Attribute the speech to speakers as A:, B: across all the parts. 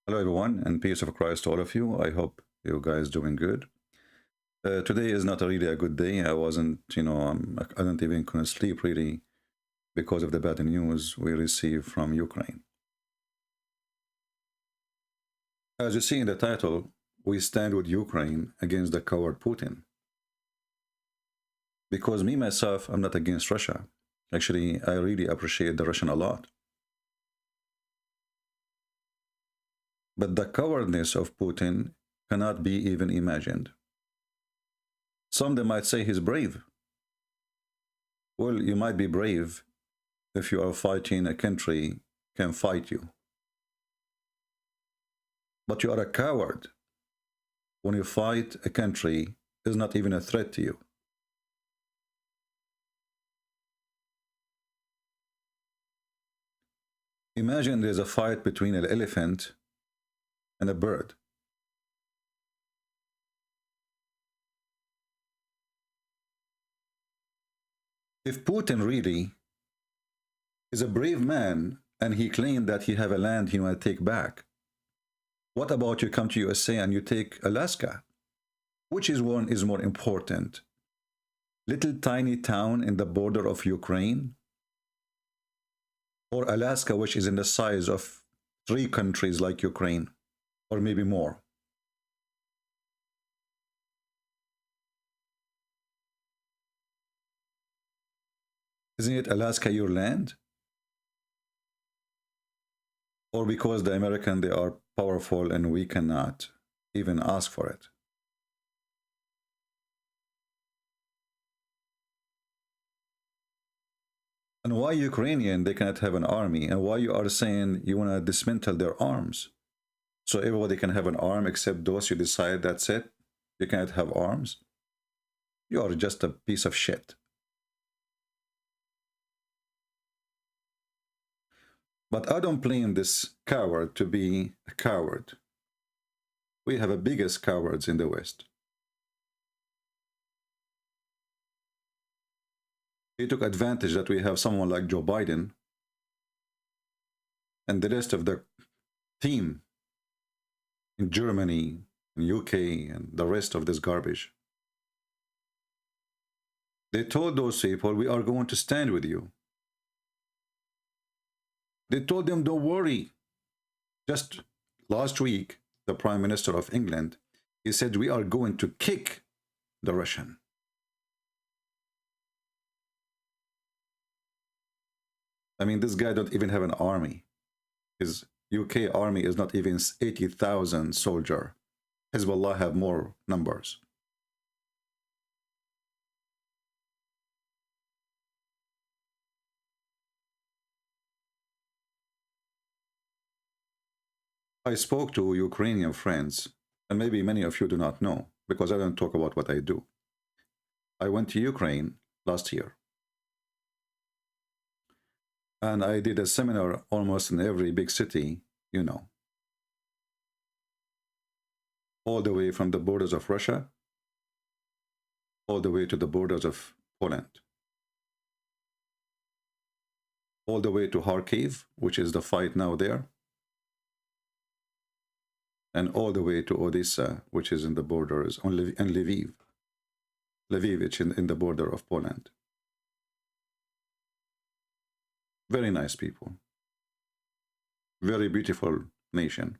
A: Hello everyone, and peace of Christ to all of you. I hope you guys doing good. Today is not really a good day. I wasn't, I don't even gonna sleep really because of the bad news we received from Ukraine. As you see in the title, we stand with Ukraine against the coward Putin. Because me myself, I'm not against Russia. Actually, I really appreciate the Russian a lot. But the cowardness of Putin cannot be even imagined. Some they might say he's brave. Well, you might be brave if you are fighting a country can fight you. But you are a coward when you fight a country is not even a threat to you. Imagine there's a fight between an elephant and a bird. If Putin really is a brave man and he claimed that he have a land he want to take back, what about you come to USA and you take Alaska? Which is one is more important? Little tiny town in the border of Ukraine, or Alaska, which is in the size of 3 countries like Ukraine, or maybe more? Isn't it Alaska your land? Or because the American, they are powerful and we cannot even ask for it? And why Ukrainian, they cannot have an army? And why you are saying you want to dismantle their arms? So everybody can have an arm except those you decide that's it? You cannot have arms? You are just a piece of shit. But I don't blame this coward to be a coward. We have the biggest cowards in the West. He took advantage that we have someone like Joe Biden and the rest of the team in Germany, in UK, and the rest of this garbage. They told those people, we are going to stand with you. They told them, don't worry. Just last week, the Prime Minister of England, he said, we are going to kick the Russian. I mean, this guy don't even have an army. His UK army is not even 80,000 soldiers. Hezbollah have more numbers. I spoke to Ukrainian friends, and maybe many of you do not know, because I don't talk about what I do. I went to Ukraine last year. And I did a seminar almost in every big city, you know. All the way from the borders of Russia, all the way to the borders of Poland. All the way to Kharkiv, which is the fight now there. And all the way to Odessa, which is in the borders, and Lviv. Lviv, which is in the border of Poland. Very nice people. Very beautiful nation.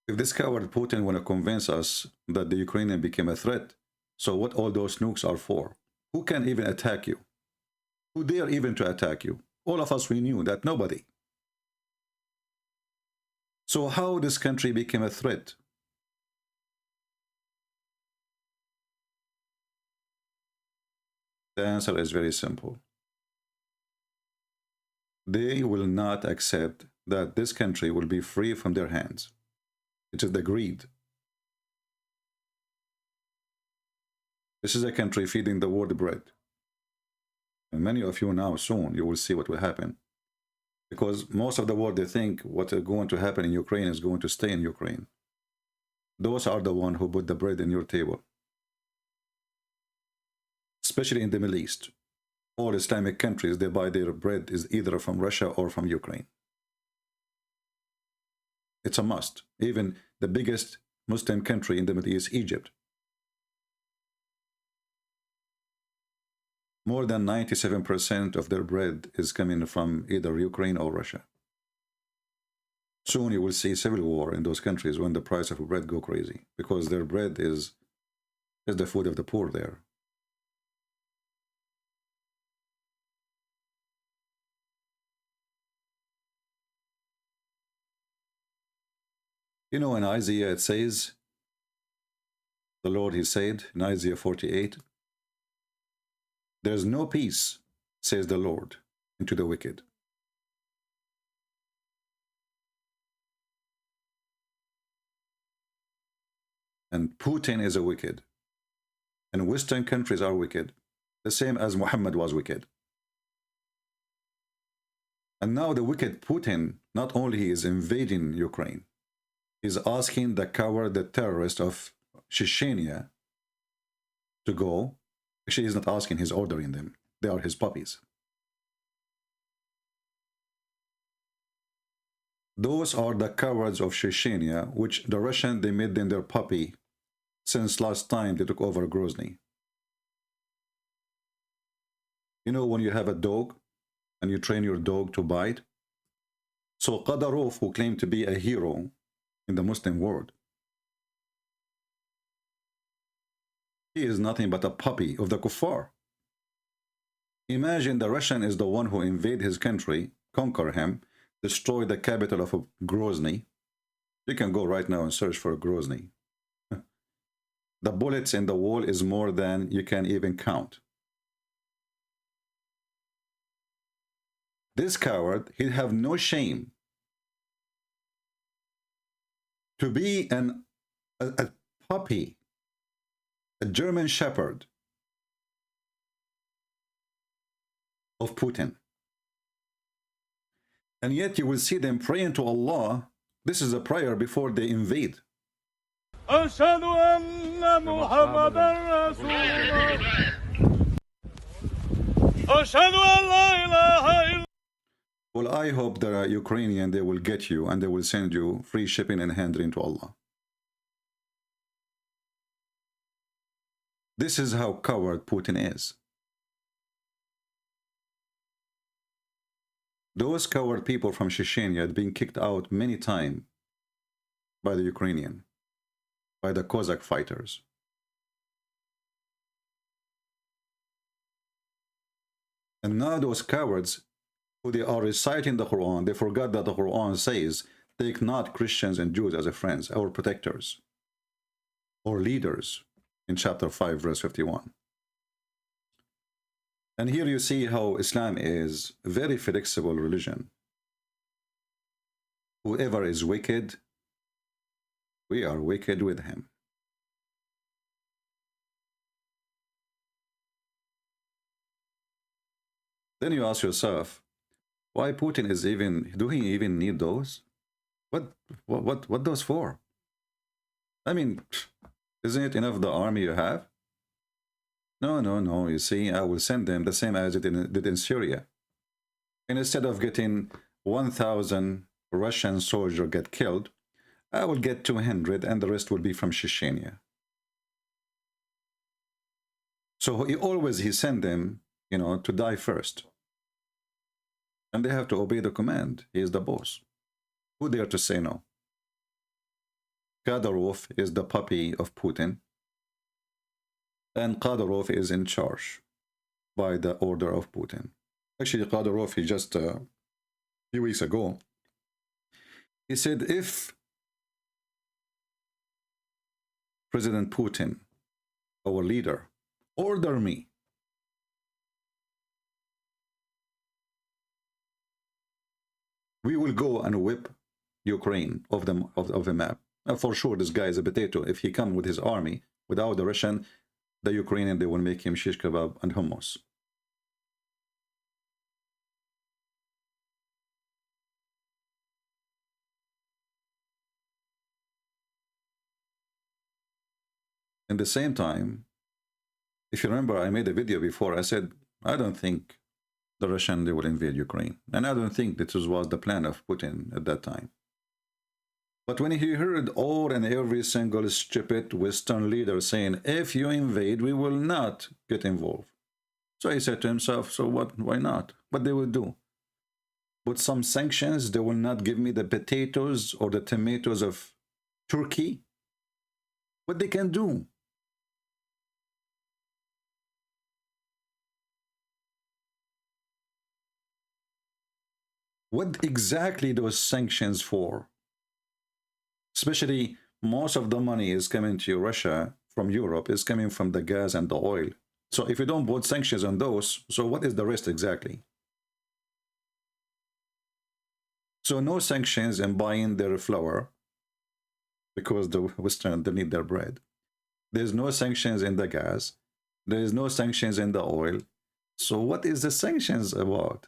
A: If this coward Putin want to convince us that the Ukrainian became a threat, so what all those nukes are for? Who can even attack you? Who dare even to attack you? All of us, we knew that nobody. So how this country became a threat? The answer is very simple. They will not accept that this country will be free from their hands. It is the greed. This is a country feeding the world bread. And many of you now, soon, you will see what will happen. Because most of the world, they think what is going to happen in Ukraine is going to stay in Ukraine. Those are the ones who put the bread in your table. Especially in the Middle East. All Islamic countries, they buy their bread is either from Russia or from Ukraine. It's a must. Even the biggest Muslim country in the Middle East, Egypt, more than 97% of their bread is coming from either Ukraine or Russia. Soon you will see civil war in those countries when the price of bread go crazy, because their bread is the food of the poor there. You know, in Isaiah it says, the Lord, he said in Isaiah 48, there's no peace, says the Lord, unto the wicked. And Putin is a wicked. And Western countries are wicked, the same as Muhammad was wicked. And now the wicked Putin, not only is invading Ukraine, he's asking the coward, the terrorist of Chechnya to go. Actually, he's not asking, he's ordering them. They are his puppies. Those are the cowards of Chechnya, which the Russians, they made them their puppy since last time they took over Grozny. You know, when you have a dog and you train your dog to bite, so Qadarov, who claimed to be a hero in the Muslim world, he is nothing but a puppy of the kuffar. Imagine the Russian is the one who invade his country, conquer him, destroy the capital of Grozny. You can go right now and search for Grozny. The bullets in the wall is more than you can even count. This coward, he'd have no shame to be a puppy, a German shepherd of Putin. And yet you will see them praying to Allah. This is a prayer before they invade.
B: أشهد أن محمدا رسول الله أشهد أن لا إله إلا.
A: Well, I hope the Ukrainian, they will get you and they will send you free shipping and handling to Allah. This is how coward Putin is. Those coward people from Chechnya had been kicked out many times by the Ukrainian, by the Cossack fighters. And now those cowards, who they are reciting the Quran, they forgot that the Quran says, take not Christians and Jews as friends, or protectors, or leaders, in chapter 5, verse 51. And here you see how Islam is a very flexible religion. Whoever is wicked, we are wicked with him. Then you ask yourself, why Putin is even, do he even need those? What those for? I mean, isn't it enough the army you have? No, you see, I will send them the same as it did in Syria. And instead of getting 1,000 Russian soldiers get killed, I will get 200 and the rest will be from Chechnya. So he send them, you know, to die first. And they have to obey the command. He is the boss. Who dare to say no? Kadyrov is the puppy of Putin. And Kadyrov is in charge by the order of Putin. Actually, Kadyrov, he just a few weeks ago, he said, if President Putin, our leader, order me we will go and whip Ukraine of the map. For sure, this guy is a potato. If he come with his army, without the Russian, the Ukrainian, they will make him shish kebab and hummus. At the same time, if you remember, I made a video before. I said, I don't think the Russian, they will invade Ukraine. And I don't think this was the plan of Putin at that time. But when he heard all and every single stupid Western leader saying, if you invade, we will not get involved. So he said to himself, so what, why not? What they will do? Put some sanctions, they will not give me the potatoes or the tomatoes of Turkey. What they can do? What exactly those sanctions for? Especially most of the money is coming to Russia from Europe, is coming from the gas and the oil. So if you don't put sanctions on those, so what is the rest exactly? So no sanctions in buying their flour, because the Western, they need their bread. There's no sanctions in the gas. There is no sanctions in the oil. So what is the sanctions about?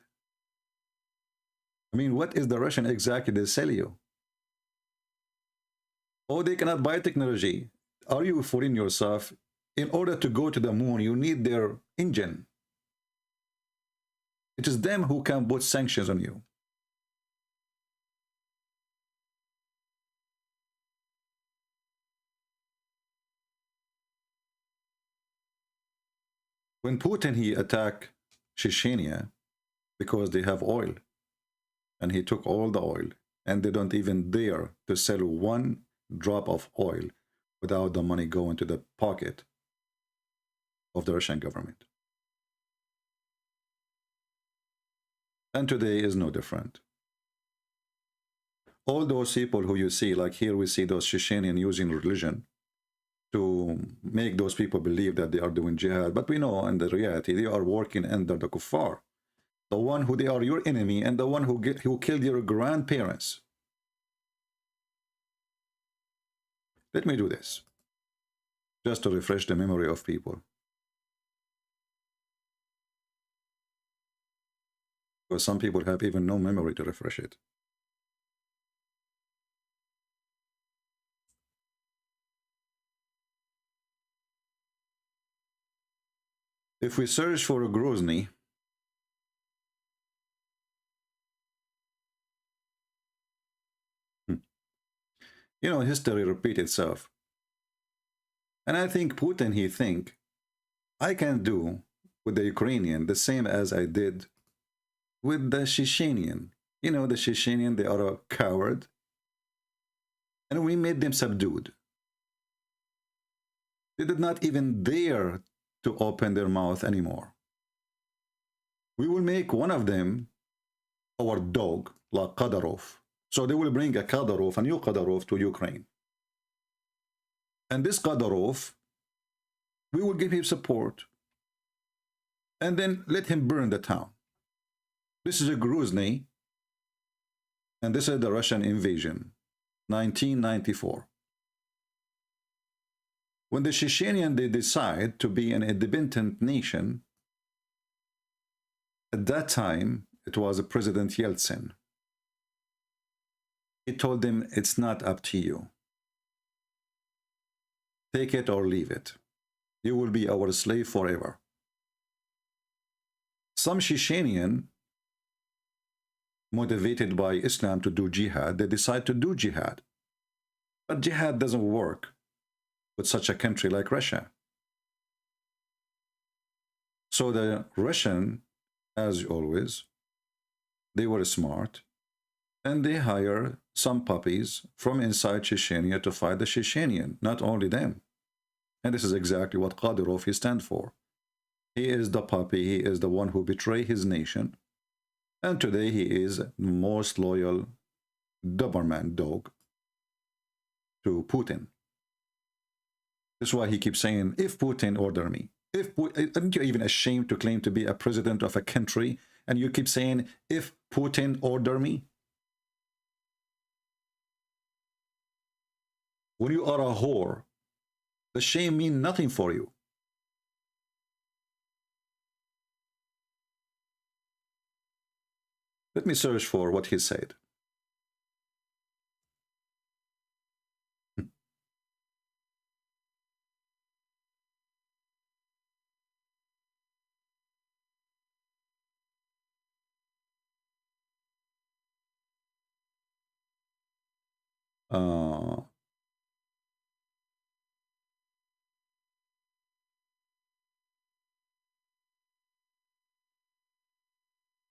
A: I mean, what is the Russian exactly they sell you? Oh, they cannot buy technology. Are you fooling yourself? In order to go to the moon, you need their engine. It is them who can put sanctions on you. When Putin, he attacked Chechnya because they have oil, and he took all the oil, and they don't even dare to sell one drop of oil without the money going to the pocket of the Russian government. And today is no different. All those people who you see, like here we see those Chechenians using religion to make those people believe that they are doing jihad. But we know in the reality, they are working under the kuffar. The one who they are your enemy and the one who killed your grandparents. Let me do this, just to refresh the memory of people. Because some people have even no memory to refresh it. If we search for a Grozny, you know, history repeats itself. And I think Putin, he think, I can do with the Ukrainian the same as I did with the Chechenian. You know, the Chechenian, they are a coward. And we made them subdued. They did not even dare to open their mouth anymore. We will make one of them our dog, like Kadyrov. So they will bring a Kadyrov, a new Kadyrov to Ukraine. And this Kadyrov, we will give him support. And then let him burn the town. This is a Grozny. And this is the Russian invasion, 1994. When the Chechenian, they decide to be an independent nation, at that time, it was President Yeltsin. He told them, it's not up to you. Take it or leave it. You will be our slave forever. Some Chechenian, motivated by Islam to do jihad, they decide to do jihad. But jihad doesn't work with such a country like Russia. So the Russian, as always, they were smart, and they hire some puppies from inside Chechnya to fight the Chechenian, not only them. And this is exactly what Kadyrov he stands for. He is the puppy, he is the one who betrayed his nation, and today he is the most loyal Doberman dog to Putin. That's why he keeps saying, if Putin order me, if aren't you even ashamed to claim to be a president of a country, and you keep saying, if Putin order me? When you are a whore, the shame means nothing for you. Let me search for what he said. Uh,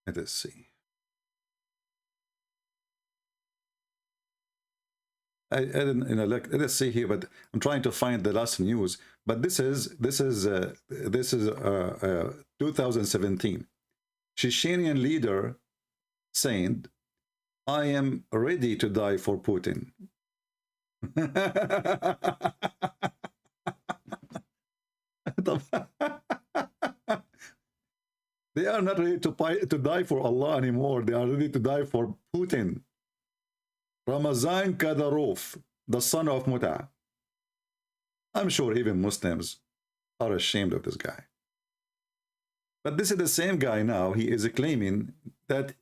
A: let us see. I didn't, you know, let's see here, but I'm trying to find the last news. But this is 2017. Chechenian leader saying, "I am ready to die for Putin." They are not ready to die for Allah anymore. They are ready to die for Putin. Ramazan Kadyrov, the son of Muta. I'm sure even Muslims are ashamed of this guy. But this is the same guy now. He is claiming that,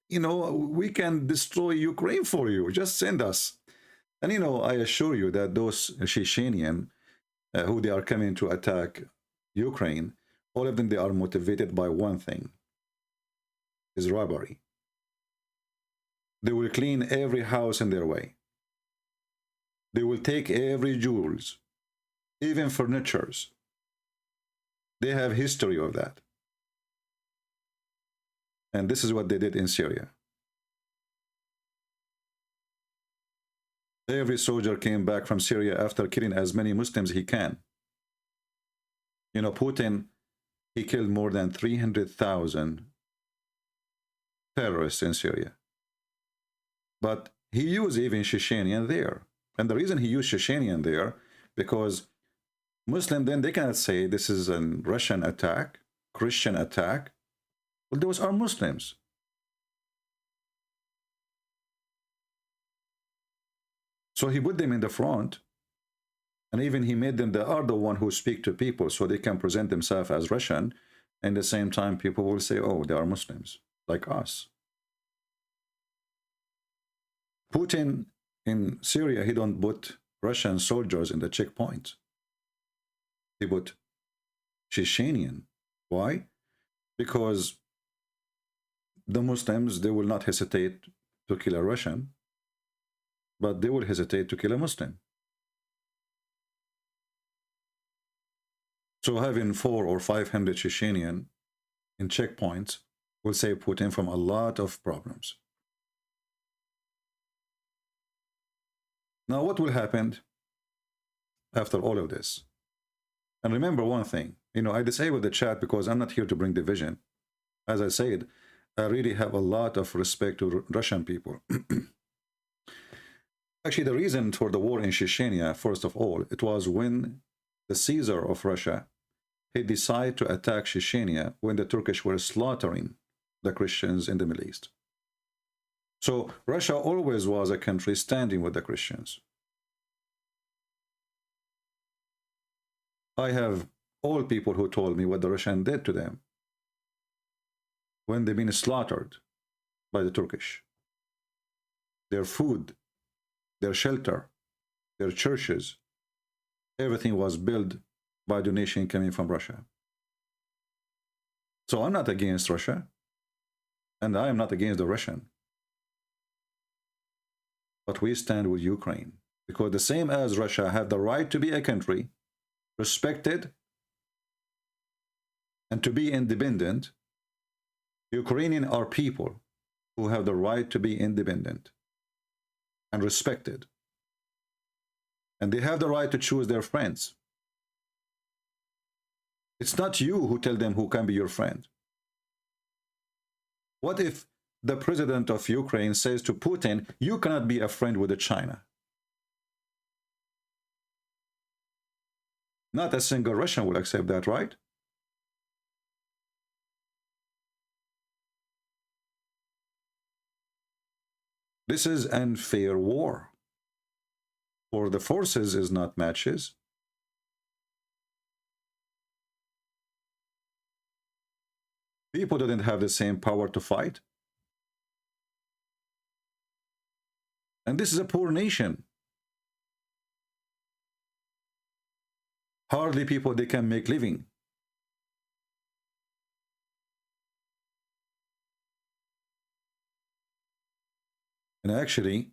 A: you know, we can destroy Ukraine for you. Just send us. And, you know, I assure you that those Chechenian who they are coming to attack Ukraine, all of them, they are motivated by one thing, is robbery. They will clean every house in their way. They will take every jewels, even furnitures. They have history of that. And this is what they did in Syria. Every soldier came back from Syria after killing as many Muslims he can. You know, Putin, he killed more than 300,000 terrorists in Syria. But he used even Chechenian there. And the reason he used Chechenian there, because Muslim, then they cannot say this is a Russian attack, Christian attack. Well, those are Muslims. So he put them in the front, and even he made them, they are the one who speak to people, so they can present themselves as Russian, and at the same time people will say, oh, they are Muslims, like us. Putin in Syria, he don't put Russian soldiers in the checkpoint. He put Chechenian. Why? Because the Muslims, they will not hesitate to kill a Russian, but they will hesitate to kill a Muslim. So having 400 or 500 Chechenian in checkpoints will save Putin from a lot of problems. Now, what will happen after all of this? And remember one thing, you know, I disabled the chat because I'm not here to bring division. As I said, I really have a lot of respect to Russian people. Actually, the reason for the war in Chechnya, first of all, it was when the Caesar of Russia, he decided to attack Chechnya when the Turkish were slaughtering the Christians in the Middle East. So Russia always was a country standing with the Christians. I have all people who told me what the Russians did to them when they've been slaughtered by the Turkish. Their food, their shelter, their churches, everything was built by donation coming from Russia. So I'm not against Russia, and I am not against the Russian. But we stand with Ukraine, because the same as Russia have the right to be a country, respected, and to be independent, Ukrainian are people who have the right to be independent and respected. And they have the right to choose their friends. It's not you who tell them who can be your friend. What if the president of Ukraine says to Putin, you cannot be a friend with China? Not a single Russian will accept that, right? This is unfair war. For the forces is not matches. People didn't have the same power to fight. And this is a poor nation. Hardly people they can make living. And actually,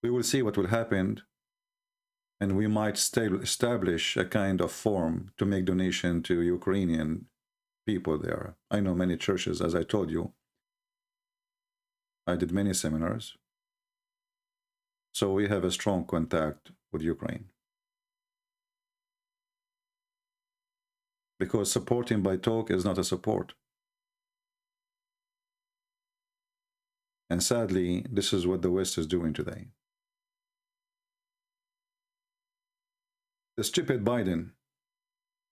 A: We will see what will happen, and we might establish a kind of form to make donation to Ukrainian people there. I know many churches, as I told you. I did many seminars. So we have a strong contact with Ukraine. Because supporting by talk is not a support. And sadly, this is what the West is doing today. The stupid Biden,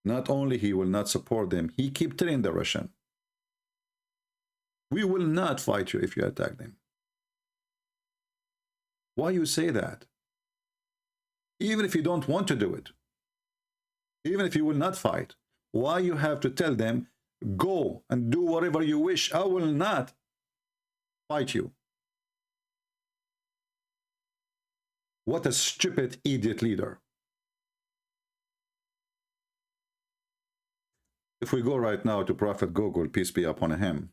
A: not only he will not support them, he keep telling the Russian, we will not fight you if you attack them. Why you say that? Even if you don't want to do it, even if you will not fight, why you have to tell them, go and do whatever you wish, I will not fight you? What a stupid idiot leader. If we go right now to Prophet Google, peace be upon him,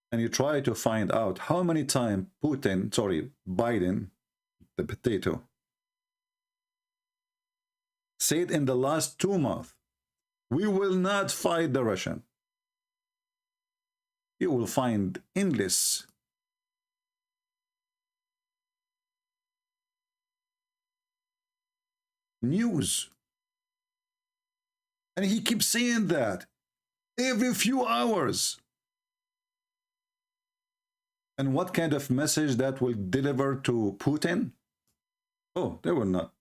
A: and you try to find out how many times Biden, the potato, said in the last 2 months, we will not fight the Russian. You will find endless news. And he keeps saying that every few hours. And what kind of message that will deliver to Putin? Oh, they will not.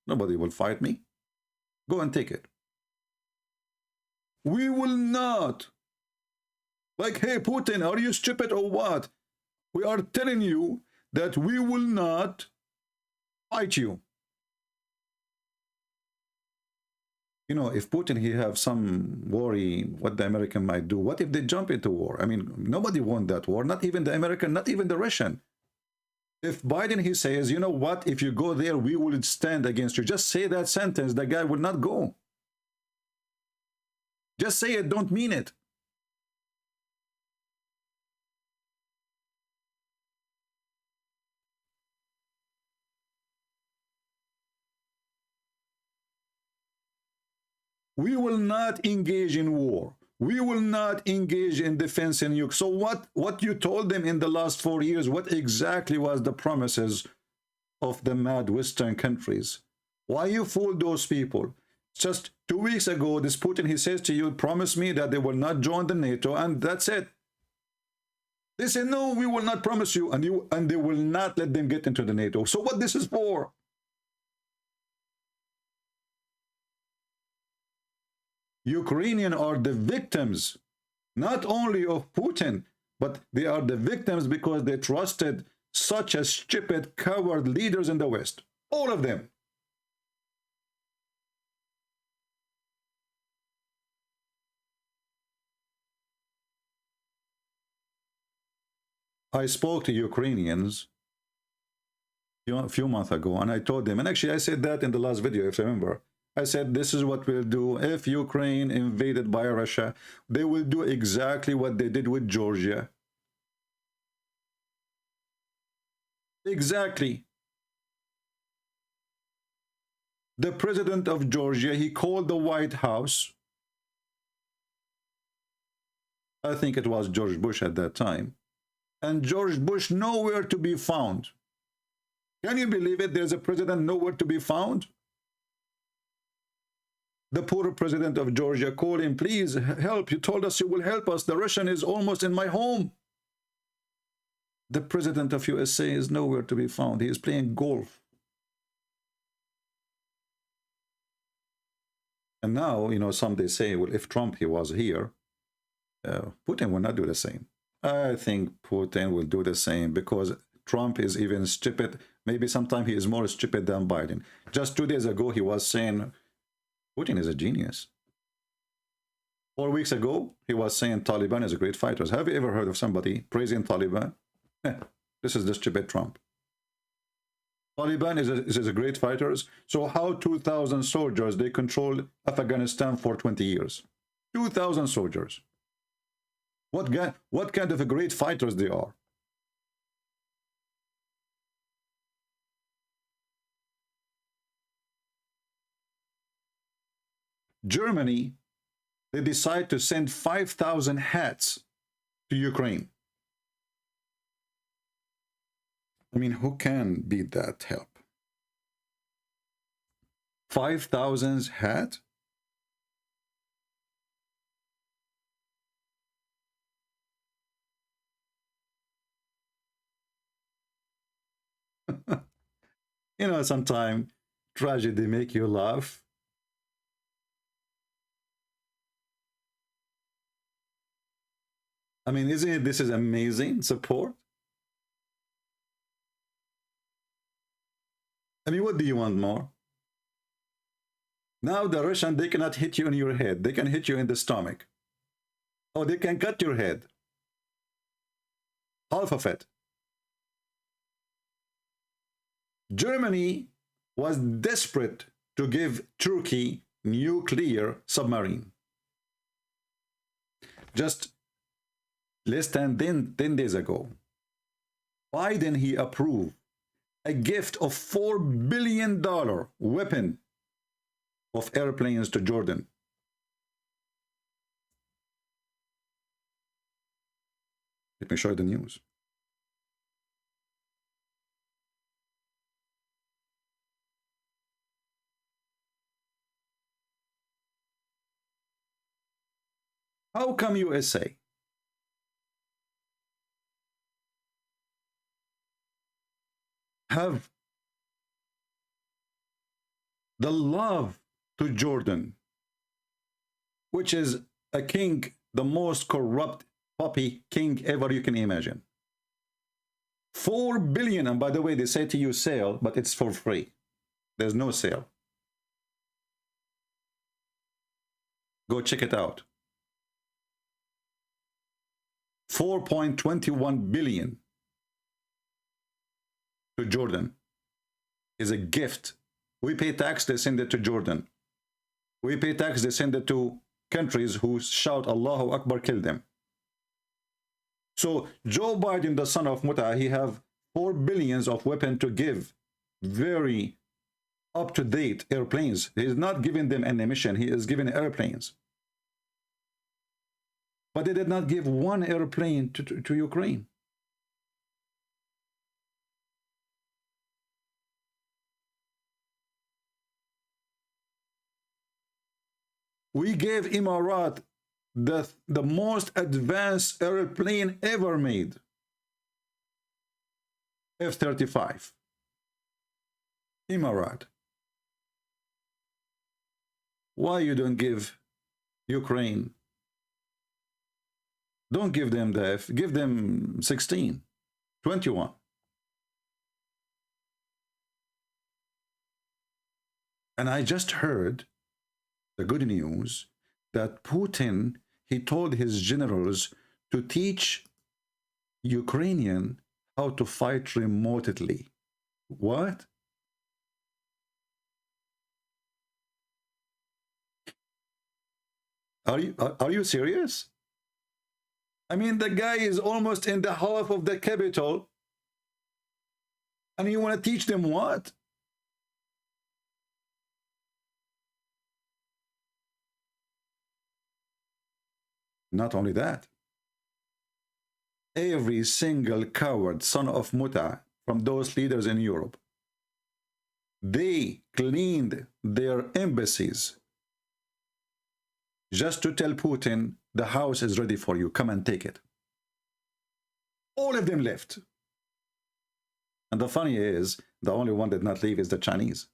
A: Nobody will fight me. Go and take it. We will not. Like, hey, Putin, are you stupid or what? We are telling you that we will not fight you. You know, if Putin, he have some worry what the American might do, what if they jump into war? I mean, nobody wants that war, not even the American, not even the Russian. If Biden, he says, you know what, if you go there, we will stand against you. Just say that sentence, the guy will not go. Just say it, don't mean it. We will not engage in war. We will not engage in defense and nuke. So what you told them in the last 4 years, what exactly was the promises of the mad Western countries? Why you fooled those people? Just 2 weeks ago, this Putin, he says to you, promise me that they will not join the NATO, and that's it. They say, no, we will not promise you, and they will not let them get into the NATO. So what this is for? Ukrainians are the victims, not only of Putin, but they are the victims because they trusted such a stupid, coward leaders in the West. All of them. I spoke to Ukrainians a few months ago, and I told them, and actually I said that in the last video, if you remember. I said, this is what we'll do. If Ukraine invaded by Russia, they will do exactly what they did with Georgia. Exactly. The president of Georgia, he called the White House. I think it was George Bush at that time. And George Bush nowhere to be found. Can you believe it? There's a president nowhere to be found. The poor president of Georgia called him, please help. You told us you will help us. The Russian is almost in my home. The president of USA is nowhere to be found. He is playing golf. And now, you know, some they say, well, if Trump, he was here, Putin will not do the same. I think Putin will do the same because Trump is even stupid. Maybe sometimes he is more stupid than Biden. Just 2 days ago, he was saying, Putin is a genius. 4 weeks ago, he was saying Taliban is a great fighter. Have you ever heard of somebody praising Taliban? This is the stupid Trump. Taliban is a great fighters. So how 2,000 soldiers, they controlled Afghanistan for 20 years? 2,000 soldiers. What kind of a great fighters they are. Germany, they decide to send 5,000 hats to Ukraine. I mean, who can beat that help? 5,000 hats? You know, sometimes tragedy make you laugh. I mean, isn't it, this is amazing support? I mean, what do you want more? Now the Russian, they cannot hit you in your head. They can hit you in the stomach. Oh, they can cut your head. Half of it. Germany was desperate to give Turkey nuclear submarine. Just less than 10 days ago, Biden, he approved a gift of $4 billion weapon of airplanes to Jordan. Let me show you the news. How come USA have the love to Jordan, which is a king, the most corrupt puppy king ever you can imagine? 4 billion, and by the way, they say to you sale, but it's for free. There's no sale. Go check it out. 4.21 billion to Jordan is a gift. We pay tax, they send it to Jordan. We pay tax, they send it to countries who shout Allahu Akbar, kill them. So Joe Biden, the son of Muta, he have 4 billions of weapon to give. Very up-to-date airplanes. He is not giving them ammunition, he is giving airplanes. But they did not give one airplane to Ukraine. We gave Emirat the most advanced airplane ever made. F-35. Emirat. Why you don't give Ukraine? Don't give them the F, give them 16, 21. And I just heard the good news that Putin, he told his generals to teach Ukrainian how to fight remotely. What? Are you serious? I mean, the guy is almost in the half of the capital, and you want to teach them what? Not only that, every single coward son of Muta from those leaders in Europe, they cleaned their embassies just to tell Putin, the house is ready for you, come and take it. All of them left. And the funny is, the only one that did not leave is the Chinese.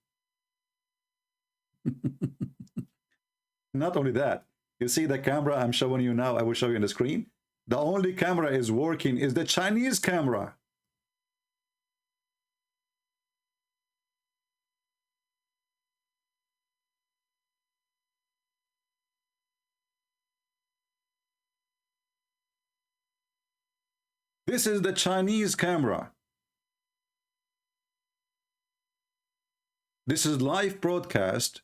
A: Not only that, you see the camera I'm showing you now, I will show you on the screen. The only camera is working is the Chinese camera. This is the Chinese camera. This is live broadcast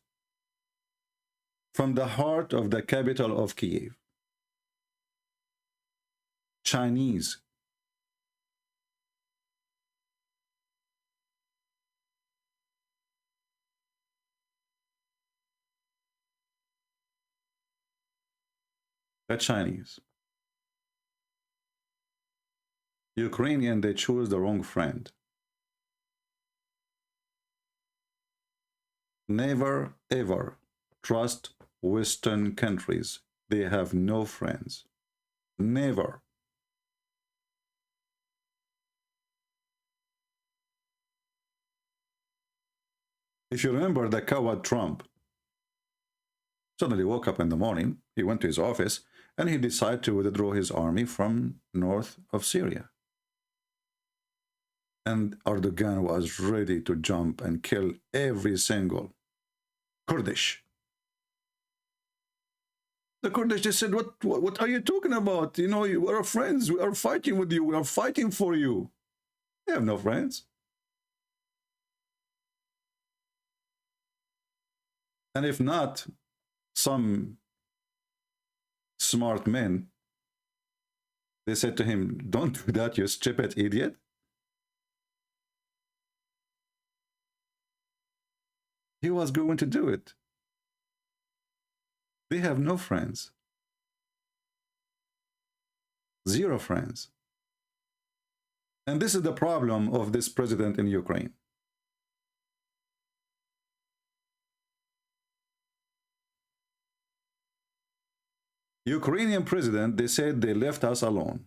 A: from the heart of the capital of Kiev. Chinese. The Chinese. Ukrainian, they choose the wrong friend. Never, ever trust Western countries. They have no friends. Never. If you remember the coward Trump, suddenly woke up in the morning, he went to his office, and he decided to withdraw his army from north of Syria. And Erdogan was ready to jump and kill every single Kurdish. The Kurdish, they said, what are you talking about? You know, we are friends. We are fighting with you. We are fighting for you. They have no friends. And if not, some smart men, they said to him, don't do that, you stupid idiot. He was going to do it. They have no friends. Zero friends. And this is the problem of this president in Ukraine. Ukrainian president, they said they left us alone.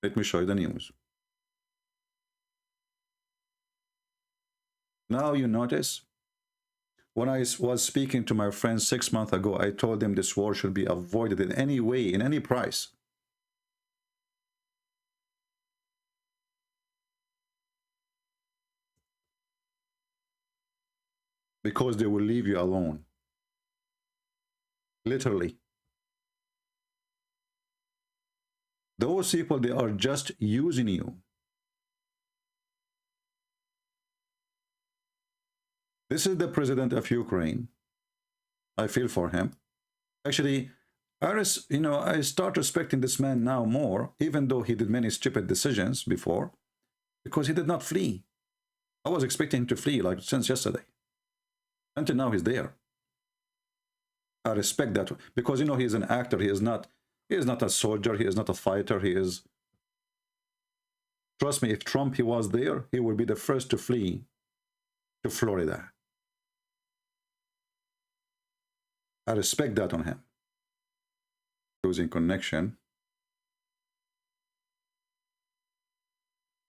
A: Let me show you the news. Now you notice, when I was speaking to my friends 6 months ago, I told them this war should be avoided in any way, in any price. Because they will leave you alone. Literally. Those people, they are just using you. This is the president of Ukraine. I feel for him. Actually, I start respecting this man now more, even though he did many stupid decisions before, because he did not flee. I was expecting him to flee like since yesterday. Until now, he's there. I respect that because, he is an actor. He is not a soldier. He is not a fighter. He is. Trust me, if Trump he was there, he would be the first to flee to Florida. I respect that on him. Losing connection.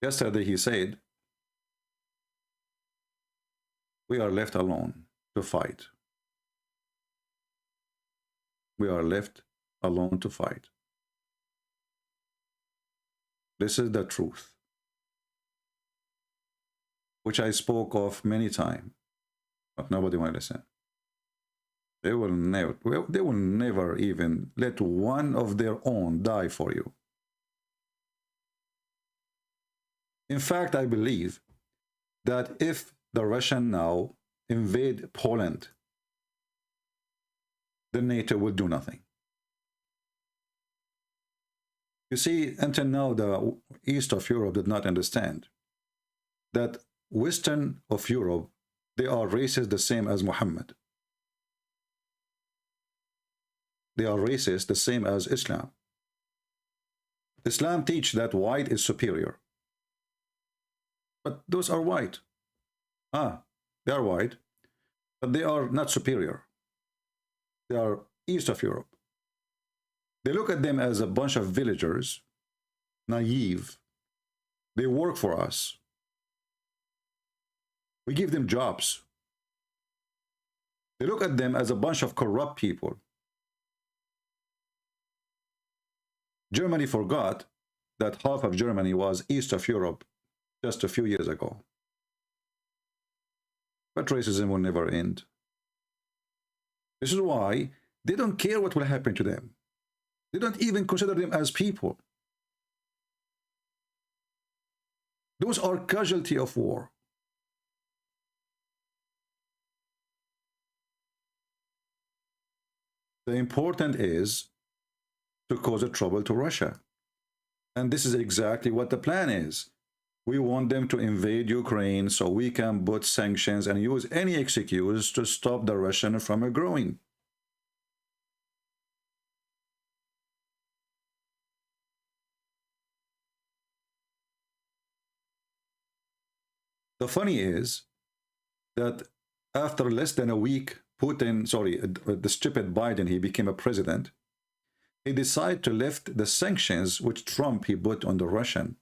A: Yesterday he said, we are left alone to fight. We are left alone to fight. This is the truth, which I spoke of many times, but nobody will listen. They will never even let one of their own die for you. In fact, I believe that if the Russians now invade Poland, the NATO will do nothing. You see, until now, the East of Europe did not understand that Western of Europe, they are racist the same as Muhammad. They are racist the same as Islam. Islam teach that white is superior. But those are white. They are white, but they are not superior. They are East of Europe. They look at them as a bunch of villagers, naive. They work for us. We give them jobs. They look at them as a bunch of corrupt people. Germany forgot that half of Germany was East of Europe just a few years ago. But racism will never end. This is why they don't care what will happen to them. They don't even consider them as people. Those are casualty of war. The important is to cause a trouble to Russia. And this is exactly what the plan is. We want them to invade Ukraine so we can put sanctions and use any excuse to stop the Russian from growing. The funny is that after less than a week, the stupid Biden, he became a president. He decided to lift the sanctions which Trump he put on the Russian.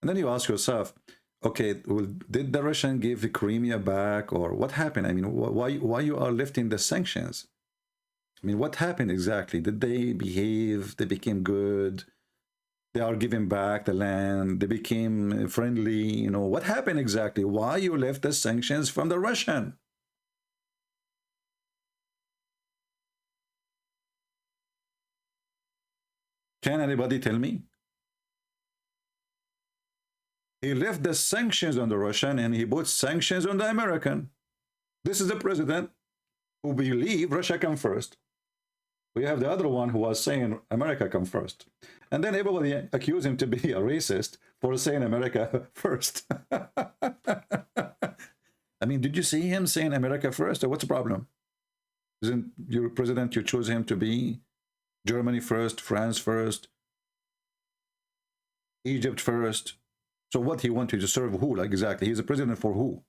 A: And then you ask yourself, okay, well, did the Russian give Crimea back, or what happened? I mean, why you are lifting the sanctions? I mean, what happened exactly? Did they behave? They became good? They are giving back the land? They became friendly? You know, what happened exactly? Why you lift the sanctions from the Russian? Can anybody tell me? He left the sanctions on the Russian and he put sanctions on the American. This is the president who believe Russia come first. We have the other one who was saying America come first. And then everybody accused him to be a racist for saying America first. I mean, did you see him saying America first, or what's the problem? Isn't your president, you chose him to be Germany first, France first, Egypt first? So what he wanted to serve who, like exactly? He's a president for who?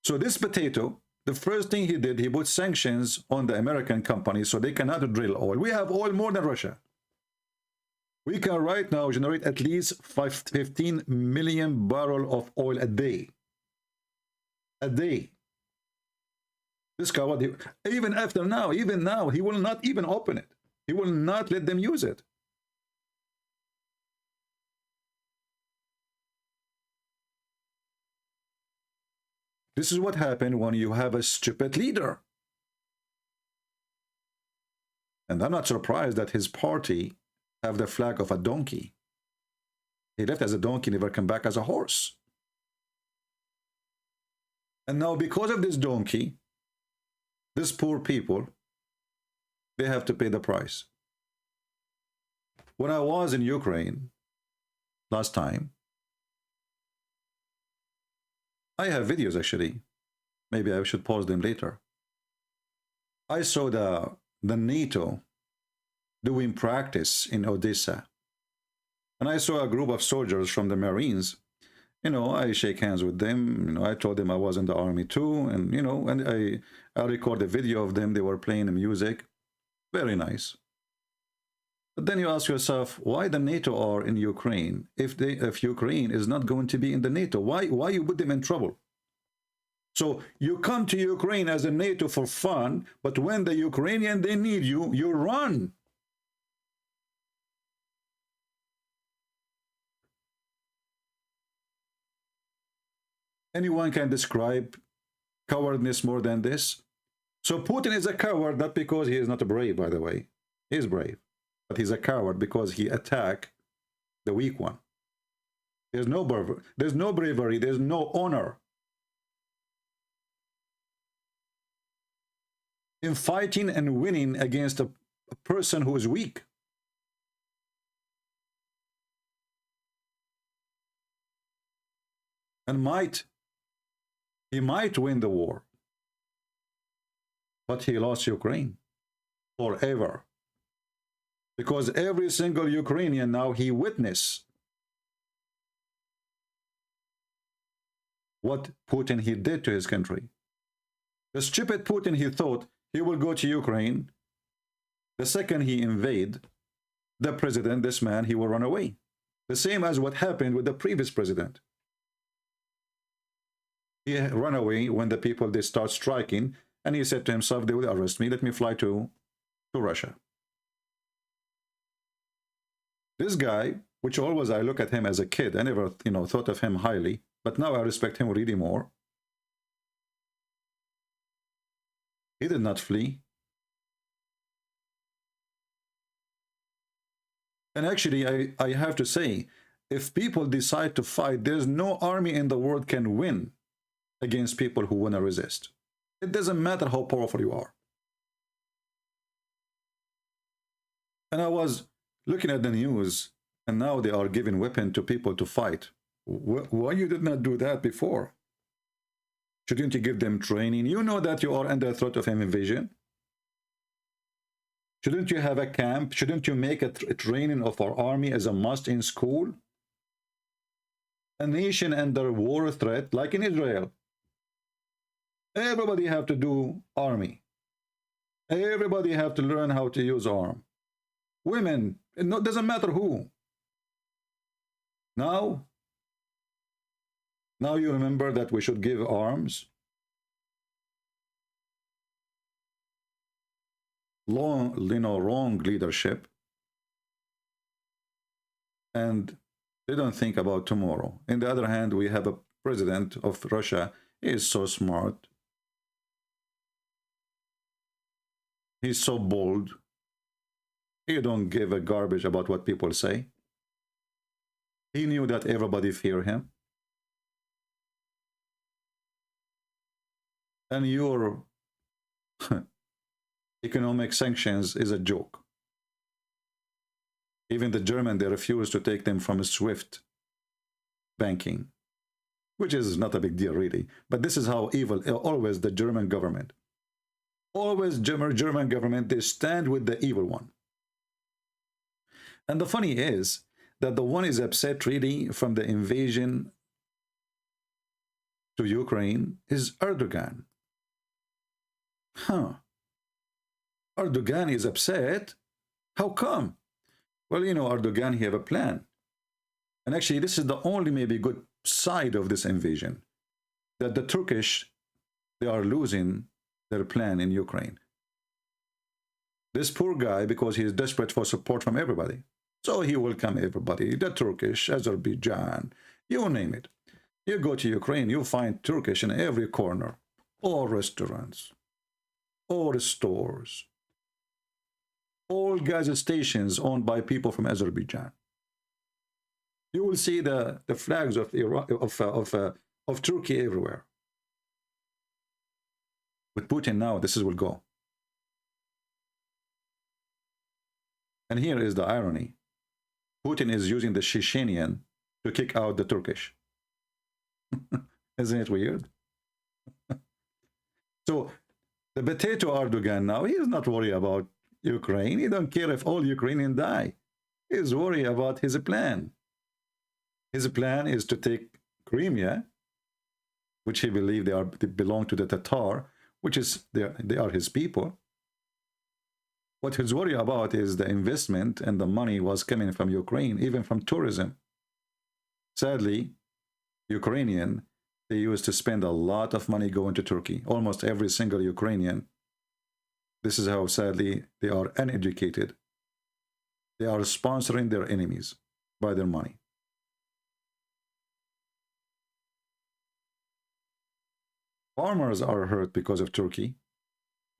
A: So this potato, the first thing he did, he put sanctions on the American companies so they cannot drill oil. We have oil more than Russia. We can right now generate at least 15 million barrels of oil a day. A day. This guy, even after now, even now, he will not even open it. He will not let them use it. This is what happened when you have a stupid leader. And I'm not surprised that his party have the flag of a donkey. He left as a donkey, never come back as a horse. And now because of this donkey, these poor people, they have to pay the price. When I was in Ukraine last time, I have videos actually. Maybe I should pause them later. I saw the NATO doing practice in Odessa. And I saw a group of soldiers from the Marines. You know, I shake hands with them. You know, I told them I was in the army too. And, you know, and I record a video of them. They were playing the music. Very nice. But then you ask yourself, why the NATO are in Ukraine if Ukraine is not going to be in the NATO? Why you put them in trouble? So you come to Ukraine as a NATO for fun, but when the Ukrainian, they need you, you run. Anyone can describe cowardness more than this? So Putin is a coward, not because he is not brave, by the way. He is brave. But he's a coward because he attacked the weak one. There's no bravery, there's no honor in fighting and winning against a person who is weak. And he might win the war, but he lost Ukraine forever. Because every single Ukrainian now, he witnessed what Putin he did to his country. The stupid Putin, he thought he will go to Ukraine. The second he invade the president, this man, he will run away. The same as what happened with the previous president. He ran away when the people, they start striking, and he said to himself, they will arrest me, let me fly to Russia. This guy, which always I look at him as a kid, I never, you know, thought of him highly, but now I respect him really more. He did not flee. And actually, I have to say, if people decide to fight, there's no army in the world can win against people who want to resist. It doesn't matter how powerful you are. And I was looking at the news, and now they are giving weapons to people to fight. Why you did not do that before? Shouldn't you give them training? You know that you are under threat of an invasion. Shouldn't you have a camp? Shouldn't you make a training of our army as a must in school? A nation under war threat, like in Israel. Everybody have to do army. Everybody have to learn how to use arm. Women, it doesn't matter who. Now you remember that we should give arms. Wrong leadership. And they don't think about tomorrow. On the other hand, we have a president of Russia. He is so smart. He's so bold. He don't give a garbage about what people say. He knew that everybody fear him. And your economic sanctions is a joke. Even the German, they refuse to take them from SWIFT banking, which is not a big deal really. But this is how evil, always the German government. Always German government, they stand with the evil one. And the funny is that the one is upset really from the invasion to Ukraine is Erdogan. Erdogan is upset. How come? Well, you know, Erdogan, he have a plan. And actually, this is the only maybe good side of this invasion. That the Turkish, they are losing their plan in Ukraine. This poor guy, because he is desperate for support from everybody. So he welcome everybody, the Turkish, Azerbaijan, you name it. You go to Ukraine, you find Turkish in every corner. All restaurants, all stores, all gas stations owned by people from Azerbaijan. You will see the flags of Turkey everywhere. With Putin now, this will go. And here is the irony. Putin is using the Chechenian to kick out the Turkish. Isn't it weird? So the potato Erdogan now, he is not worried about Ukraine. He don't care if all Ukrainians die. He's worried about his plan. His plan is to take Crimea, which he believes they belong to the Tatar, which is they are his people. What he's worried about is the investment, and the money was coming from Ukraine, even from tourism. Sadly, Ukrainian, they used to spend a lot of money going to Turkey. Almost every single Ukrainian. This is how sadly they are uneducated. They are sponsoring their enemies by their money. Farmers are hurt because of Turkey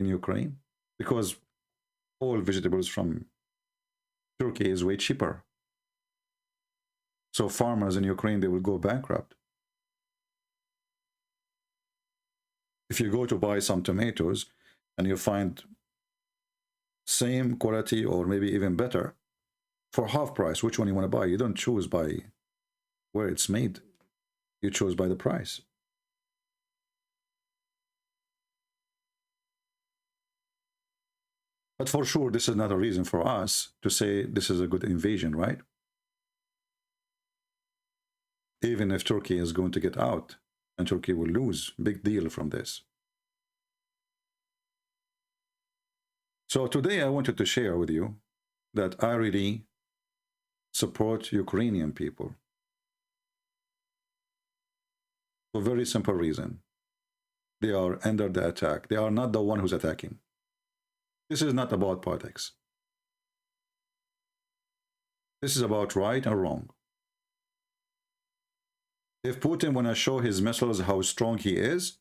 A: in Ukraine, because all vegetables from Turkey is way cheaper. So farmers in Ukraine, they will go bankrupt. If you go to buy some tomatoes and you find same quality or maybe even better for half price, which one you want to buy? You don't choose by where it's made. You choose by the price. But for sure, this is not a reason for us to say this is a good invasion, right? Even if Turkey is going to get out, and Turkey will lose, big deal from this. So today I wanted to share with you that I really support Ukrainian people. For a very simple reason. They are under the attack. They are not the one who's attacking. This is not about politics. This is about right and wrong. If Putin want to show his missiles how strong he is,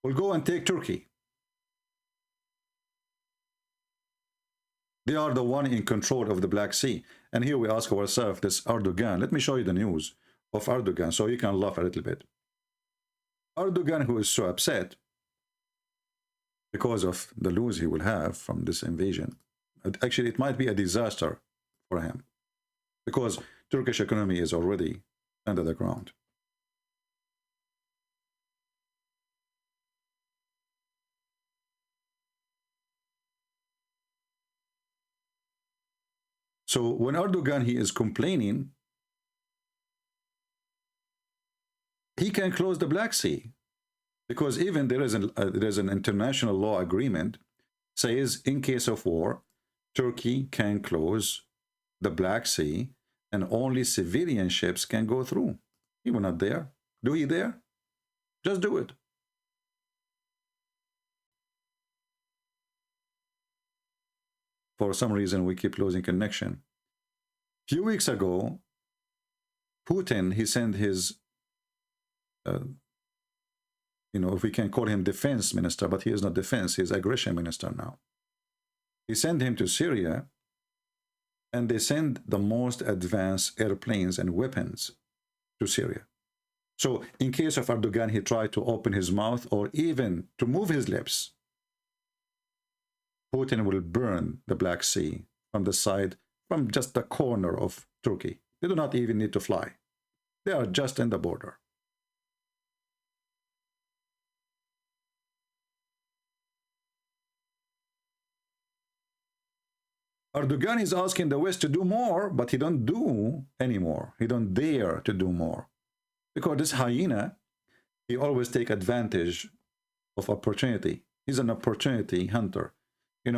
A: we'll go and take Turkey. They are the one in control of the Black Sea. And here we ask ourselves, this Erdogan, let me show you the news of Erdogan so you can laugh a little bit. Erdogan, who is so upset because of the lose he will have from this invasion, Actually, it might be a disaster for him, because Turkish economy is already under the ground. So when Erdogan, he is complaining, he can close the Black Sea, because even there is an international law agreement says in case of war, Turkey can close the Black Sea and only civilian ships can go through. He will not dare. Do he dare? Just do it. For some reason, we keep losing connection. Few weeks ago, Putin, he sent his, if we can call him defense minister, but he is not defense, he is aggression minister now. He sent him to Syria, and they send the most advanced airplanes and weapons to Syria. So in case of Erdogan, he tried to open his mouth or even to move his lips, Putin will burn the Black Sea from the side, from just the corner of Turkey. They do not even need to fly. They are just in the border. Erdogan is asking the West to do more, but he don't do anymore. He don't dare to do more. Because this hyena, he always take advantage of opportunity. He's an opportunity hunter. I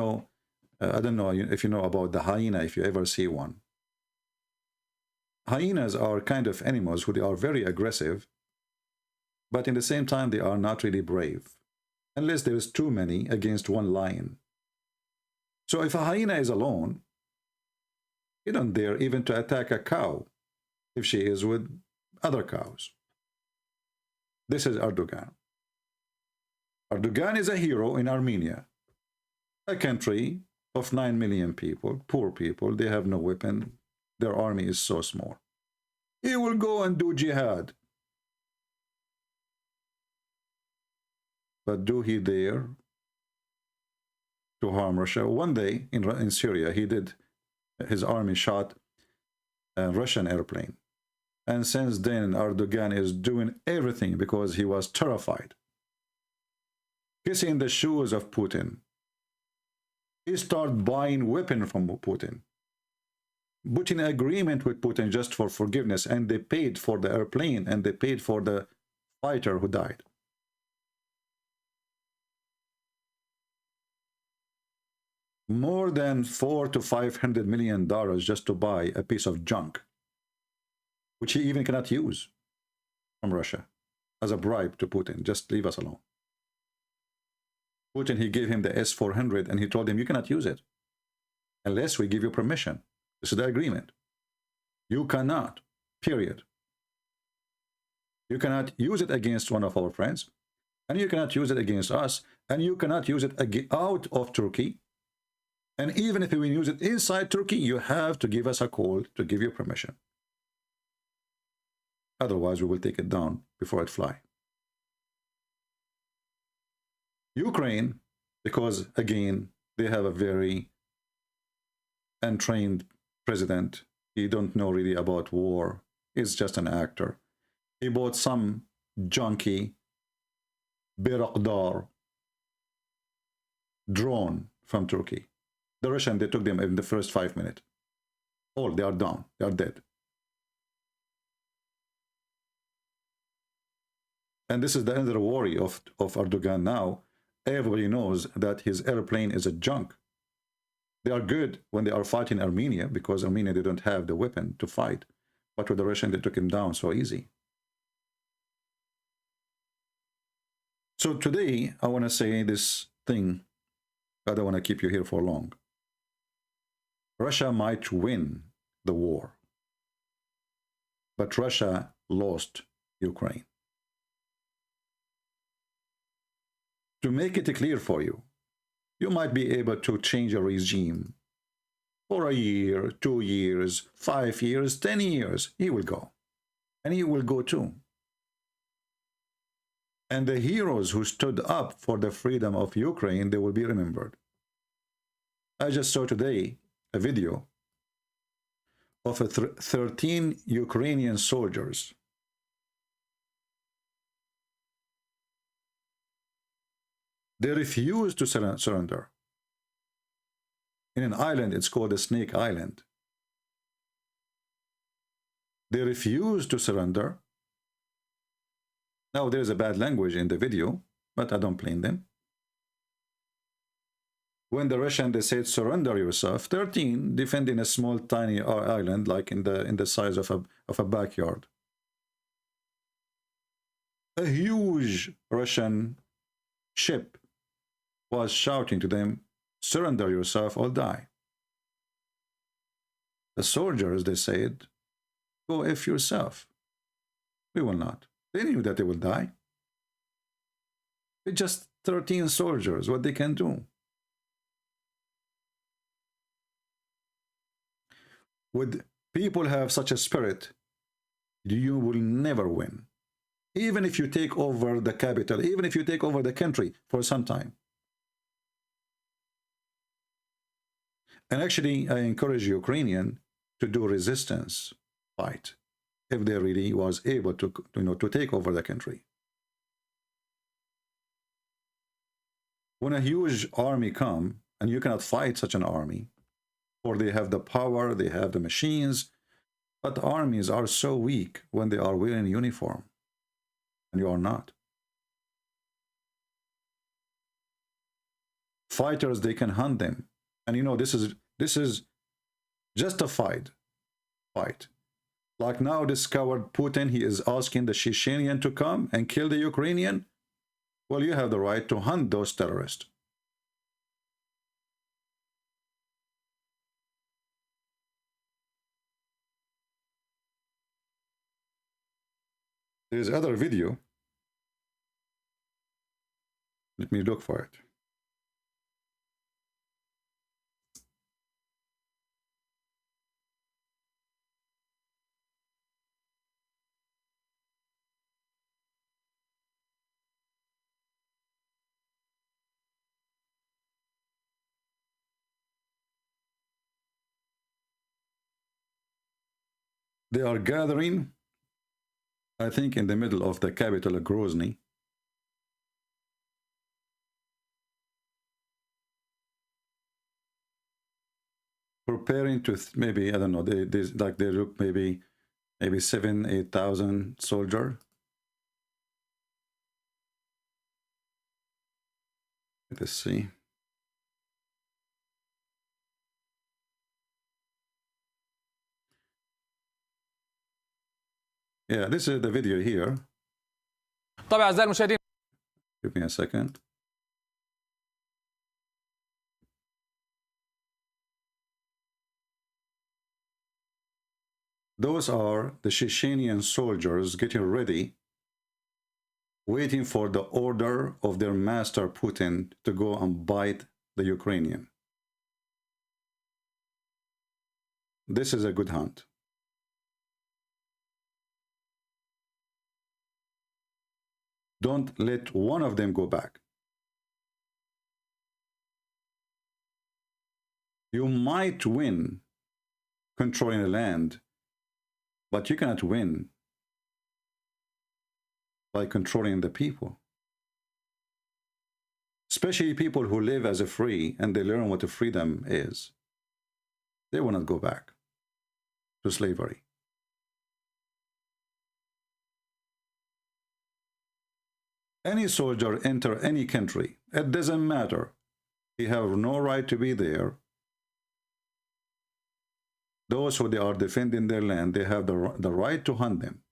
A: don't know if you know about the hyena, if you ever see one. Hyenas are kind of animals who they are very aggressive, but in the same time, they are not really brave, unless there is too many against one lion. So if a hyena is alone, you don't dare even to attack a cow if she is with other cows. This is Erdogan. Erdogan is a hero in Armenia, a country of 9 million people, poor people. They have no weapon. Their army is so small. He will go and do jihad. But do he dare to harm Russia? One day in Syria, his army shot a Russian airplane. And since then, Erdogan is doing everything because he was terrified. Kissing the shoes of Putin. He started buying weapons from Putin. Putting an agreement with Putin just for forgiveness, and they paid for the airplane and they paid for the fighter who died. More than $400 to $500 million just to buy a piece of junk, which he even cannot use from Russia as a bribe to Putin. Just leave us alone. Putin, he gave him the S-400 and he told him, you cannot use it unless we give you permission. This is the agreement. You cannot, period. You cannot use it against one of our friends, and you cannot use it against us, and you cannot use it out of Turkey. And even if we use it inside Turkey, you have to give us a call to give you permission. Otherwise, we will take it down before it flies. Ukraine, because again, they have a very untrained president. He don't know really about war. He's just an actor. He bought some junky Bayraktar drone from Turkey. The Russians, they took them in the first 5 minutes. All, they are down. They are dead. And this is the other worry of Erdogan now. Everybody knows that his airplane is a junk. They are good when they are fighting Armenia, because Armenia, they don't have the weapon to fight. But with the Russians, they took him down so easy. So today, I want to say this thing. I don't want to keep you here for long. Russia might win the war, but Russia lost Ukraine. To make it clear for you, you might be able to change a regime for a year, 2 years, 5 years, 10 years. He will go. And he will go too. And the heroes who stood up for the freedom of Ukraine, they will be remembered. I just saw today a video of 13 Ukrainian soldiers. They refused to surrender. In an island, it's called the Snake Island. They refused to surrender. Now, there's a bad language in the video, but I don't blame them. When the Russian, they said, surrender yourself, 13 defending a small, tiny island, like in the size of a backyard. A huge Russian ship was shouting to them, surrender yourself or die. The soldiers, they said, go F yourself. We will not. They knew that they will die. It's just 13 soldiers, what they can do. Would people have such a spirit, you will never win. Even if you take over the capital, even if you take over the country for some time. And actually, I encourage Ukrainian to do resistance fight if they really was able to, to take over the country. When a huge army come, and you cannot fight such an army, or they have the power, they have the machines, but armies are so weak when they are wearing uniform, and you are not. Fighters, they can hunt them, and this is justified fight. Like now, this coward Putin, he is asking the Chechenian to come and kill the Ukrainian. Well, you have the right to hunt those terrorists. There's other video. Let me look for it. They are gathering, I think, in the middle of the capital of Grozny. Preparing to maybe, I don't know, they look maybe 7,000-8,000 soldiers. Let's see. Yeah, this is the video here.
C: طبعا أعزائي المشاهدين.
A: Give me a second. Those are the Chechenian soldiers getting ready, waiting for the order of their master Putin to go and bite the Ukrainian. This is a good hunt. Don't let one of them go back. You might win controlling the land, but you cannot win by controlling the people. Especially people who live as a free and they learn what a freedom is. They will not go back to slavery. Any soldier enter any country, it doesn't matter. He have no right to be there. Those who they are defending their land, they have the right to hunt them.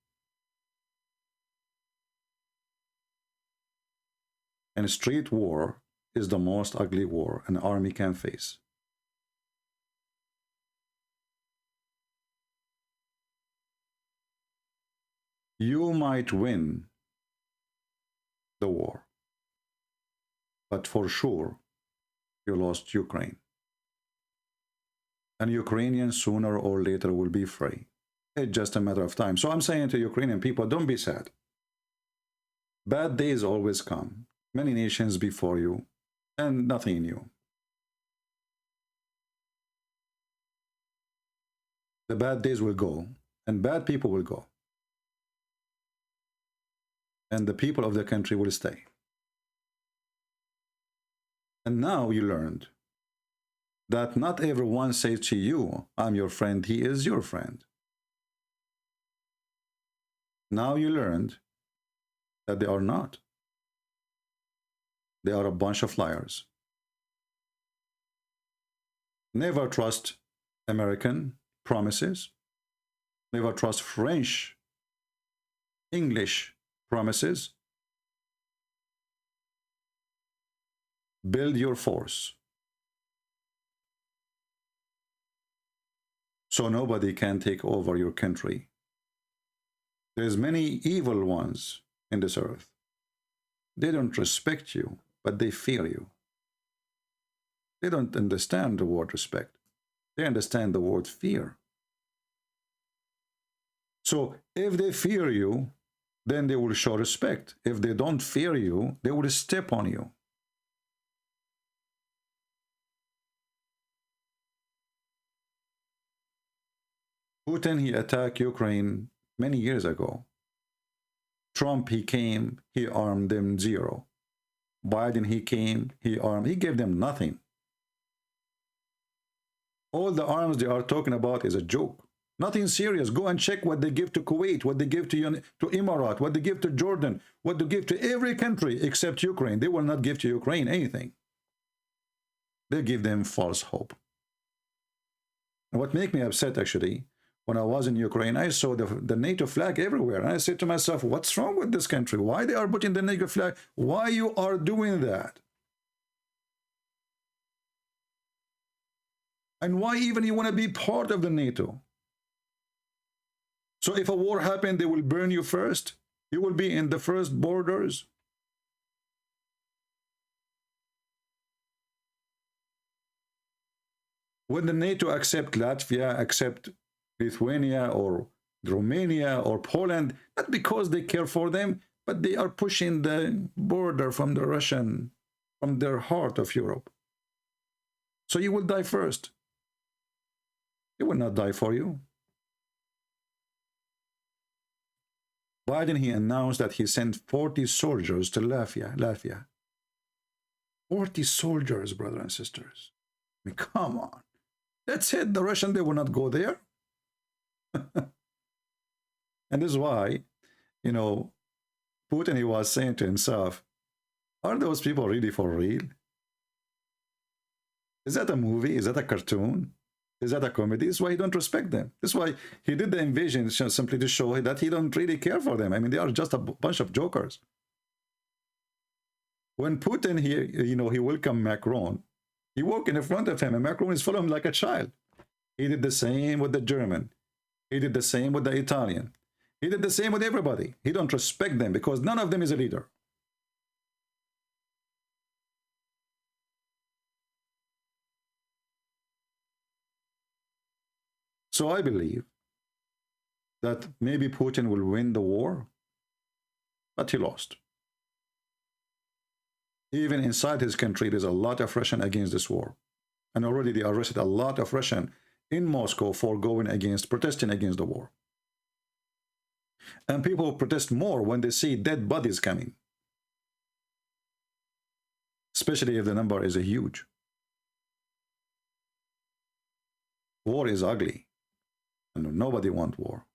A: And street war is the most ugly war an army can face. You might win the war, but for sure you lost Ukraine. And Ukrainians sooner or later will be free. It's just a matter of time. So I'm saying to Ukrainian people, don't be sad. Bad days always come. Many nations before you, and nothing new. The bad days will go, and bad people will go. And the people of the country will stay. And now you learned that not everyone says to you, I'm your friend, he is your friend. Now you learned that they are not. They are a bunch of liars. Never trust American promises. Never trust French, English promises. Build your force so nobody can take over your country. There's many evil ones in this earth. They don't respect you, but they fear you. They don't understand the word respect. They understand the word fear. So if they fear you, then they will show respect. If they don't fear you, they will step on you. Putin, he attacked Ukraine many years ago. Trump, he came, he armed them zero. Biden, he came, he armed, he gave them nothing. All the arms they are talking about is a joke. Nothing serious. Go and check what they give to Kuwait, what they give to Emirates, what they give to Jordan, what they give to every country except Ukraine. They will not give to Ukraine anything. They give them false hope. And what made me upset, actually, when I was in Ukraine, I saw the NATO flag everywhere. And I said to myself, what's wrong with this country? Why they are putting the NATO flag? Why you are doing that? And why even you want to be part of the NATO? So if a war happened, they will burn you first. You will be in the first borders. When the NATO accept Latvia, accept Lithuania or Romania or Poland, not because they care for them, but they are pushing the border from the Russian, from their heart of Europe. So you will die first. They will not die for you. Biden, he announced that he sent 40 soldiers to Latvia. 40 soldiers, brothers and sisters. I mean, come on. That's it. The Russian, they will not go there. And this is why, you know, Putin, he was saying to himself, are those people really for real? Is that a movie? Is that a cartoon? Is that a comedy? This is why he don't respect them. This is why he did the invasion, simply to show that he don't really care for them. I mean, they are just a bunch of jokers. When Putin, he welcomed Macron, he walked in front of him, and Macron is following him like a child. He did the same with the German. He did the same with the Italian. He did the same with everybody. He don't respect them because none of them is a leader. So I believe that maybe Putin will win the war, but he lost. Even inside his country, there's a lot of Russian against this war. And already they arrested a lot of Russian in Moscow for protesting against the war. And people protest more when they see dead bodies coming. Especially if the number is huge. War is ugly. And nobody wants war.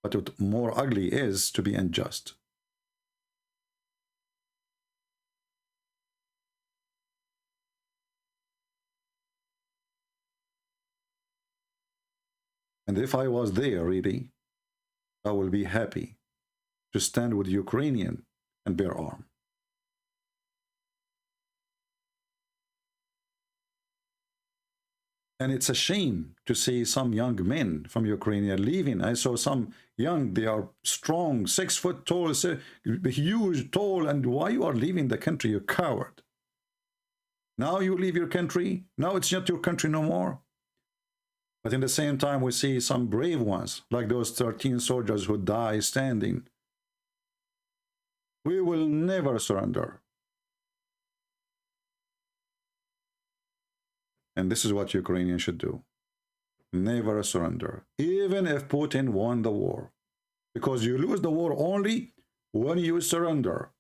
A: But what more ugly is to be unjust. And if I was there, really, I will be happy to stand with Ukrainian and bear arm. And it's a shame to see some young men from Ukraine leaving. I saw some young, they are strong, 6 foot tall, huge, tall, and why you are leaving the country, you coward? Now you leave your country, now it's not your country no more. But in the same time, we see some brave ones, like those 13 soldiers who die standing. We will never surrender. And this is what Ukrainians should do. Never surrender, even if Putin won the war. Because you lose the war only when you surrender,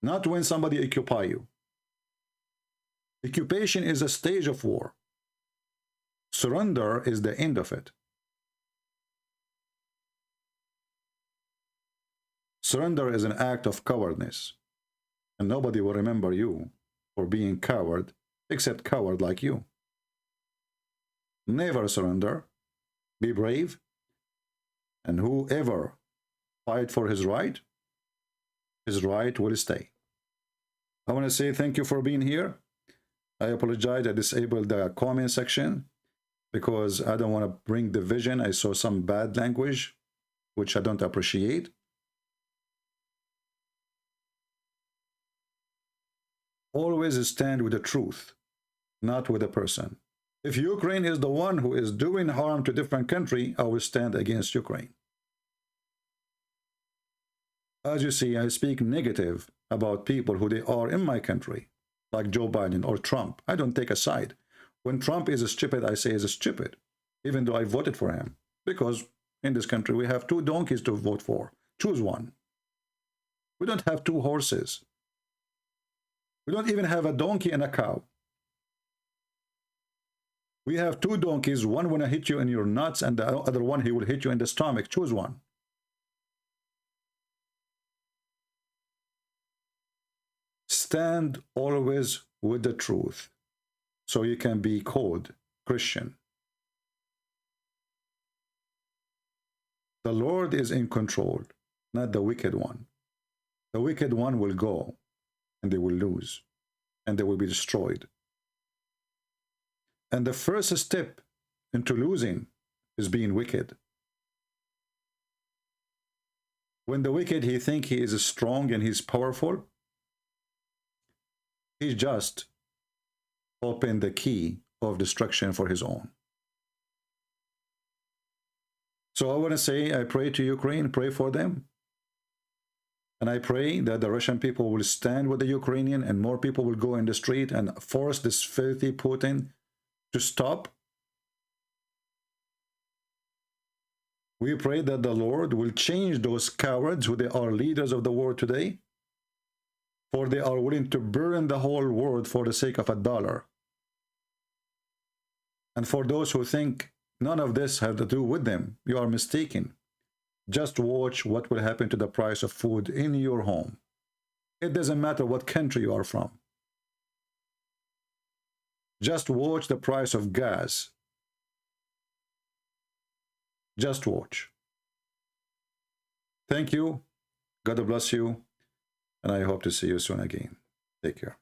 A: not when somebody occupy you. Occupation is a stage of war. Surrender is the end of it. Surrender is an act of cowardness, and nobody will remember you for being coward except coward like you. Never surrender. Be brave. And whoever fight for his right will stay. I want to say thank you for being here. I apologize. I disabled the comment section because I don't want to bring division. I saw some bad language, which I don't appreciate. Always stand with the truth, not with a person. If Ukraine is the one who is doing harm to different country, I will stand against Ukraine. As you see, I speak negative about people who they are in my country, like Joe Biden or Trump. I don't take a side. When Trump is stupid, I say is stupid, even though I voted for him. Because in this country, we have 2 donkeys to vote for. Choose one. We don't have 2 horses. We don't even have a donkey and a cow. We have 2 donkeys. One will hit you in your nuts, and the other one, he will hit you in the stomach. Choose one. Stand always with the truth, so you can be called Christian. The Lord is in control, not the wicked one. The wicked one will go, and they will lose, and they will be destroyed. And the first step into losing is being wicked. When the wicked, he thinks he is strong and he's powerful, he just opened the key of destruction for his own. So I want to say, I pray to Ukraine, pray for them. And I pray that the Russian people will stand with the Ukrainian, and more people will go in the street and force this filthy Putin to stop. We pray that the Lord will change those cowards who they are leaders of the world today, for they are willing to burn the whole world for the sake of $1. And for those who think none of this has to do with them, you are mistaken. Just watch what will happen to the price of food in your home. It doesn't matter what country you are from. Just watch the price of gas. Just watch. Thank you. God bless you. And I hope to see you soon again. Take care.